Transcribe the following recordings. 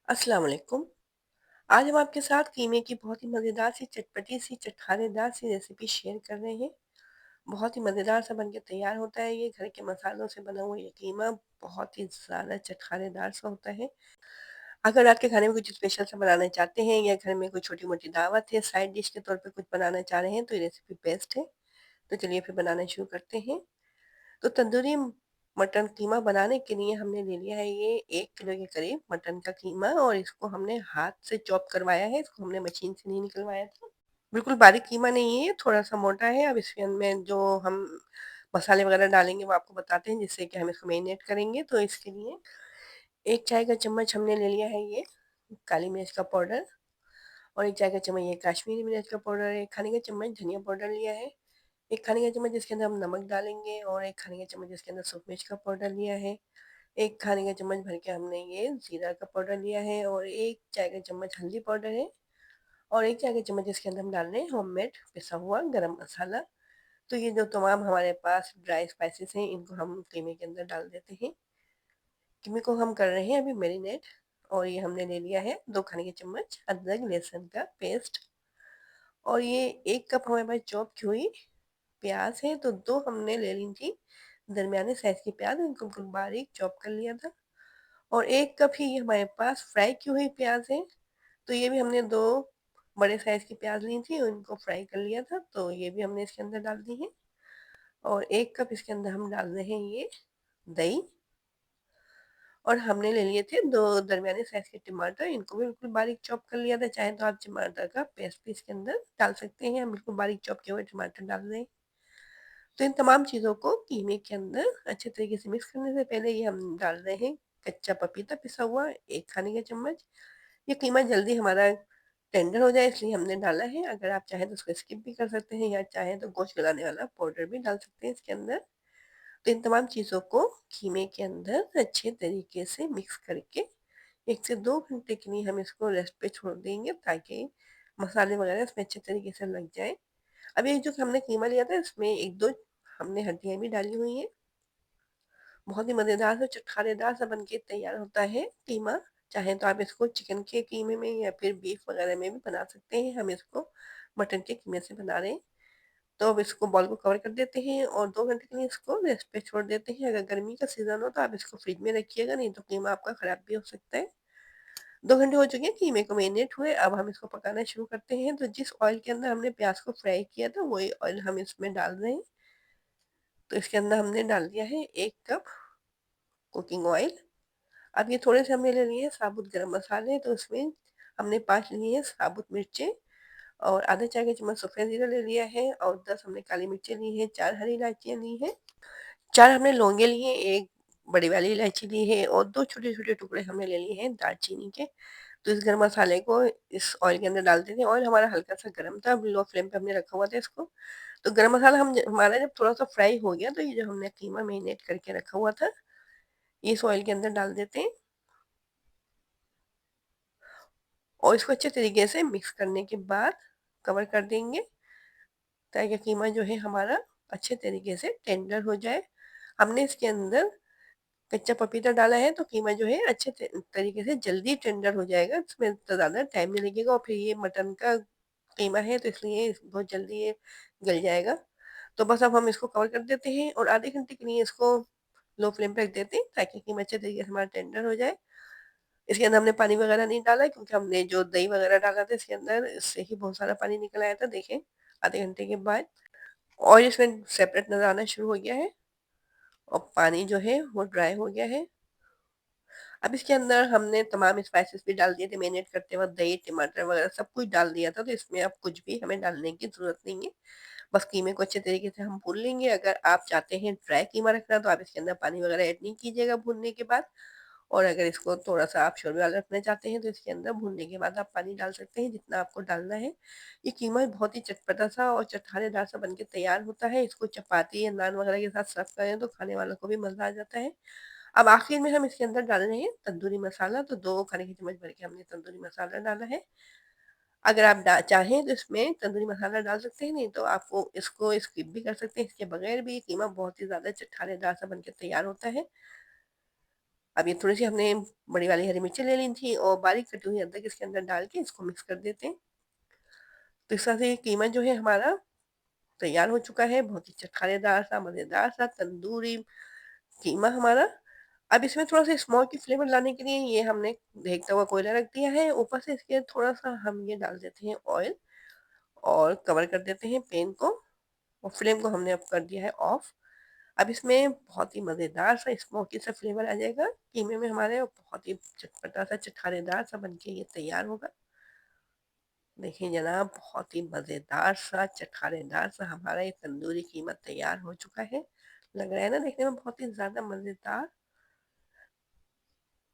अस्सलाम वालेकुम। आज हम आपके साथ कीमे की बहुत ही मज़ेदार सी चटपटी सी चटखानेदार सी रेसिपी शेयर कर रहे हैं। बहुत ही मज़ेदार सा बन के तैयार होता है ये घर के मसालों से बना हुआ ये कीमा बहुत ही ज़्यादा चटखानेदार सा होता है। अगर रात के खाने में कुछ स्पेशल सा बनाना चाहते हैं या घर में कोई छोटी-मोटी दावत है, साइड डिश के तौर पे कुछ बनाना चाह रहे हैं तो ये रेसिपी बेस्ट है। तो चलिए फिर बनाना शुरू करते हैं। तो तंदूरी मटन कीमा बनाने के लिए हमने ले लिया है ये 1 किलो के करीब मटन का कीमा और इसको हमने हाथ से चॉप करवाया है, इसको हमने मशीन से नहीं निकलवाया था। बिल्कुल बारीक कीमा नहीं है, थोड़ा-सा मोटा है। अब इसके में जो हम मसाले वगैरह डालेंगे वो आपको बताते हैं जिससे कि हम इसको मैरिनेट करेंगे। तो इसके लिए 1 चाय का चम्मच हमने ले लिया है ये काली मिर्च का पाउडर और 1 चाय का चम्मच ये कश्मीरी मिर्च का पाउडर, 1 खाने का चम्मच धनिया पाउडर लिया है। 1 खाने का चम्मच इसके अंदर हम नमक डालेंगे और 1 खाने का चम्मच इसके अंदर सूखी मिर्च का पाउडर लिया है। 1 खाने का चम्मच भर के हमने ये जीरा का पाउडर लिया है और 1 चाय का चम्मच हल्दी पाउडर है और 1 चाय का चम्मच इसके अंदर हम डाल रहे हैं होममेड पिसा हुआ गरम मसाला। तो ये जो तमाम हमारे पास ड्राई स्पाइसेस हैं इनको हम कीमे के अंदर डाल देते हैं। कीमे को हम कर रहे हैं अभी मैरिनेट और ये हमने ले लिया है 2 खाने के चम्मच अदरक लहसुन का पेस्ट और ये 1 कप हमारे पास चॉप की हुई प्याज है तो 2 हमने ले ली थी दरमियाने साइज की प्याज, इनको बिल्कुल बारीक चॉप कर लिया था। और 1 कप ही हमारे पास फ्राई की हुई प्याज है, तो ये भी हमने 2 बड़े साइज़ की प्याज ली थी और इनको फ्राई कर लिया था, तो ये भी हमने इसके अंदर डाल दी है। और 1 कप इसके अंदर हम डाल रहे हैं ये दही और हमने ले लिए थे 2 दरमियाने साइज़ के टमाटर, इनको भी बिल्कुल बारीक चॉप कर लिया था। चाहे तो आप टमाटर का पेस्ट भी इसके अंदर डाल सकते हैं, हम बिल्कुल बारीक चॉप किए हुए टमाटर डाल रहे हैं। तो इन तमाम चीज़ों को कीमे के अंदर अच्छे तरीके से मिक्स करने से पहले ये हम डाल रहे हैं कच्चा पपीता पिसा हुआ 1 खाने का चम्मच। ये कीमा जल्दी हमारा टेंडर हो जाए इसलिए हमने डाला है। अगर आप चाहें तो उसको स्किप भी कर सकते हैं या चाहें तो गोश्त गलाने वाला पाउडर भी डाल सकते हैं इसके अंदर। तो इन तमाम चीज़ों को कीमे के अंदर अच्छे तरीके से मिक्स करके 1 से 2 घंटे के लिए हम इसको रेस्ट पे छोड़ देंगे ताकि मसाले वगैरह इसमें अच्छे तरीके से लग जाएँ। अब ये जो हमने कीमा लिया था इसमें 1-2 हमने हड्डियाँ भी डाली हुई हैं। बहुत ही मज़ेदार सा चटखानेदार सा बन के तैयार होता है कीमा। चाहें तो आप इसको चिकन के कीमे में या फिर बीफ वगैरह में भी बना सकते हैं। हम इसको मटन के कीमे से बना रहे हैं। तो अब इसको बॉल को कवर कर देते हैं और 2 घंटे के लिए इसको रेस्ट पे छोड़ देते हैं। अगर गर्मी का सीज़न हो तो आप इसको फ्रिज में रखिएगा, नहीं तो कीमा आपका ख़राब भी हो सकता है। 2 घंटे हो चुके हैं, कीमे को मैरिनेट हुए, अब हम इसको पकाना शुरू करते हैं। तो जिस ऑयल के अंदर हमने प्याज़ को फ्राई किया था, वही ऑयल हम इसमें डाल रहे हैं। तो इसके अंदर हमने डाल दिया है 1 कप कुकिंग ऑयल। अब ये थोड़े से हमने ले लिए हैं साबुत गरम मसाले, तो उसमें हमने 5 लिए हैं साबुत मिर्चें और आधा चाय का चम्मच सफ़ेद ज़ीरा ले लिया है और 10 हमने काली मिर्चें ली हैं, 4 हरी इलायचियाँ ली हैं, 4 हमने लौंगे लिए हैं, 1 बड़ी वाली इलायची ली है और 2 छोटे-छोटे टुकड़े हमने ले लिए हैं दालचीनी के। तो इस गरम मसाले को इस ऑयल के अंदर डाल देते हैं। ऑयल हमारा हल्का-सा गरम था, अब लो फ्लेम पे हमने रखा हुआ था इसको। तो गरम मसाला हमारा जब थोड़ा-सा फ्राई हो गया, तो ये जो हमने कीमा मैरिनेट करके रखा हुआ था, ये इस ऑयल के अंदर डाल देते हैं। और इसको अच्छे तरीके से मिक्स करने के बाद कवर कर देंगे ताकि कीमा जो है हमारा अच्छे तरीके से टेंडर हो जाए। हमने इसके अंदर कच्चा पपीता डाला है तो कीमा जो है अच्छे तरीके से जल्दी टेंडर हो जाएगा, इसमें तो ज़्यादा टाइम नहीं लगेगा और फिर ये मटन का कीमा है तो इसलिए बहुत जल्दी ये गल जाएगा। तो बस अब हम इसको कवर कर देते हैं और आधे घंटे के लिए इसको लो फ्लेम पे रख देते हैं ताकि कीमा अच्छे तरीके से हमारा टेंडर हो जाए। इसके अंदर हमने पानी वगैरह नहीं डाला है क्योंकि हमने जो दही वगैरह डाला था इसके अंदर, इससे ही बहुत सारा पानी निकल आया था। देखें, आधे घंटे के बाद ऑयल इसमें सेपरेट नज़र आना शुरू हो गया है और पानी जो है वो ड्राई हो गया है। अब इसके अंदर हमने तमाम स्पाइसेस भी डाल दिए थे मैरिनेट करते वक़्त, दही, टमाटर वगैरह सब कुछ डाल दिया था, तो इसमें अब कुछ भी हमें डालने की ज़रूरत नहीं है। बस कीमे को अच्छे तरीके से हम भून लेंगे। अगर आप चाहते हैं ड्राई कीमा रखना तो आप इसके अंदर पानी वगैरह ऐड नहीं कीजिएगा भूनने के बाद। और अगर इसको थोड़ा-सा आप शोरबा वाला रखना चाहते हैं तो इसके अंदर भूनने के बाद आप पानी डाल सकते हैं जितना आपको डालना है। ये कीमा बहुत ही चटपटा-सा और चटखानेदार सा बन के तैयार होता है। इसको चपाती या नान वगैरह के साथ सर्व करें तो खाने वालों को भी मज़ा आ जाता है। अब आखिर में हम इसके अंदर डाल रहे हैं तंदूरी मसाला, तो 2 खाने के चम्मच भर के हमने तंदूरी मसाला डाला है। अगर आप चाहें तो इसमें तंदूरी मसाला डाल सकते हैं, नहीं तो आपको इसको स्किप भी कर सकते हैं। इसके बगैर भी कीमा बहुत ही ज़्यादा चटखानेदार सा बन के तैयार होता है। अब ये थोड़ी-सी हमने बड़ी वाली हरी मिर्ची ले ली थी और बारीक कटी हुई अदरक इसके अंदर डाल के इसको मिक्स कर देते हैं। तो इस तरह से ये कीमा जो है हमारा तैयार हो चुका है, बहुत ही चटखानेदार सा, मज़ेदार सा तंदूरी कीमा हमारा। अब इसमें थोड़ा-सा स्मोकी फ्लेवर लाने के लिए ये हमने देखता हुआ कोयला रख दिया है, ऊपर से इसके थोड़ा-सा हम ये डाल देते हैं ऑयल और कवर कर देते हैं पैन को और फ्लेम को हमने अब कर दिया है ऑफ। अब इसमें बहुत ही मज़ेदार सा स्मोकी सा फ्लेवर आ जाएगा कीमे में हमारे और बहुत ही चटपटा सा, चटखानेदार सा बन के ये तैयार होगा। देखिए जनाब, बहुत ही मज़ेदार सा, चटखानेदार सा हमारा ये तंदूरी कीमा तैयार हो चुका है। लग रहा है ना देखने में बहुत ही ज़्यादा मज़ेदार।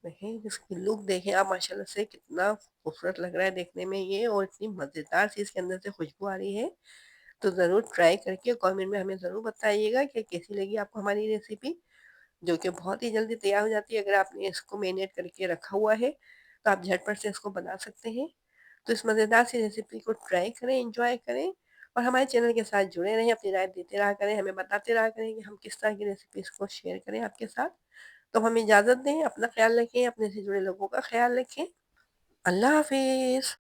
देखें इसकी लुक देखें आप माशाल्लाह से कितना खूबसूरत लग रहा है देखने में ये और इतनी मज़ेदार सी इसके अंदर से खुशबू आ रही है। तो ज़रूर ट्राई करके कमेंट में हमें ज़रूर बताइएगा कि कैसी लगी आपको हमारी रेसिपी, जो कि बहुत ही जल्दी तैयार हो जाती है। अगर आपने इसको मैरिनेट करके रखा हुआ है, तो आप झटपट से इसको बना सकते हैं। तो इस मज़ेदार सी रेसिपी को ट्राई करें, एन्जॉय करें और हमारे चैनल के साथ जुड़े रहें, अपनी राय देते रहा करें, हमें बताते रहा करें कि हम किस तरह की रेसिपीज़ को शेयर करें आपके साथ। तो हमें इजाज़त दें, अपना ख़्याल रखें, अपने से जुड़े लोगों का ख़्याल रखें। अल्लाह हाफ़िज़।